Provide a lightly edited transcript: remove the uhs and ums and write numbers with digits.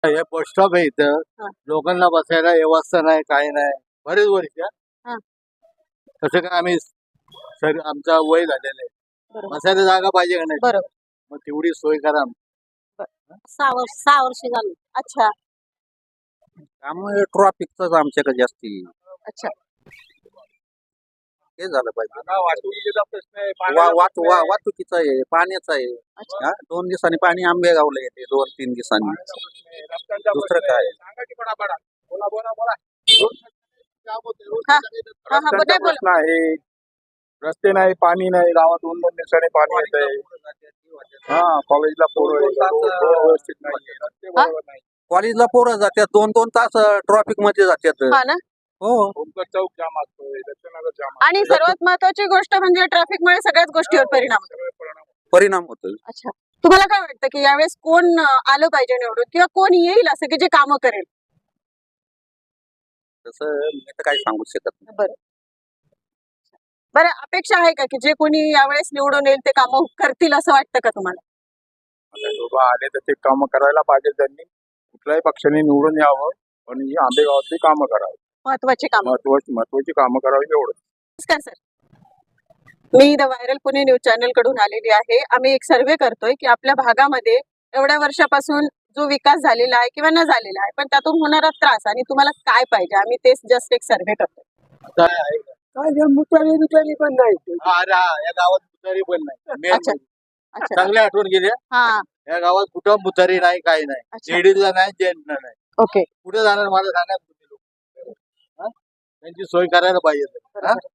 हे bus stop आहे इथं. हा. लोकांना बसायला व्यवस्था नाही, काही नाही. बरेच वर्ष हा. कसं काय आम्ही सर आमचा वय झालेलं आहे. बरोबर बसायला जागा पाहिजे का नाही? बरोबर मग तेवढी सोय करा. 6 वर्ष झाली. अच्छा त्यामुळे ट्रॉफिकच आमच्याकडे जास्ती अच्छा हे झालं पाहिजे. वाहतुकीचा प्रश्न आहे, वाहतुकीचं आहे, पाण्याचं आहे. अच्छा हा, 2 दिवसांनी पाणी आंबेगावला येते, 2-3 दिवसांनी. दुसरं काय? हा हा हा नाही बोला. प्रश्न आहे. रस्ते नाही, पाणी नाही, गावात 2-2 दिवसांनी पाणी येत आहे. हा, कॉलेजला पोरं व्यवस्थित नाही, रस्ते बरोबर नाही. कॉलेजला पोरं जातात 2-2 तास ट्रॉफिक मध्ये जातात. हा ना हो, ओमकार चौक जाम असतोय, दत्तनगर जाम आणि सर्वात महत्वाची गोष्ट म्हणजे ट्रॅफिक मुळे सगळ्याच गोष्टीवर परिणाम होतो. परिणाम होतो. अच्छा तुम्हाला काय वाटतं की यावेळेस कोण आलं पाहिजे निवडून किंवा कोण येईल असं की जे कामं करेल? तसं मी तर काही सांगू शकत नाही. बरं बरं अपेक्षा आहे का की जे कोणी यावेळेस निवडून येईल ते कामं करतील असं वाटतं का तुम्हाला? लोक आले तर ते काम करायला पाहिजे. त्यांनी कुठल्याही पक्षाने निवडून यावं, पण ही आंबेगावातली कामं करावी. महत्वाची कामं. महत्वाची कामं करावी एवढं. नमस्कार sir, me the viral Pune news channel कडून आलेली आहे. आम्ही एक सर्वे करतोय की आपल्या भागामध्ये एवढ्या वर्षापासून जो विकास झालेला आहे किंवा न झालेला आहे, पण त्यातून होणारा त्रास आणि तुम्हाला काय पाहिजे, आम्ही तेच जस्ट एक सर्वे करतोय. काय मुतारी पण नाही. या गावात मुतारी पण नाही. अच्छा अच्छा चांगल्या आठवण गेल्या. हा या गावात कुठं मुतारी नाही, काही नाही. अच्छा लेडीजला नाही, जेंट्सला नाही. ओके कुठे जाणार मला सांगा तुम्ही लोक. त्यांची सोय करायला पाहिजे. बरोबर.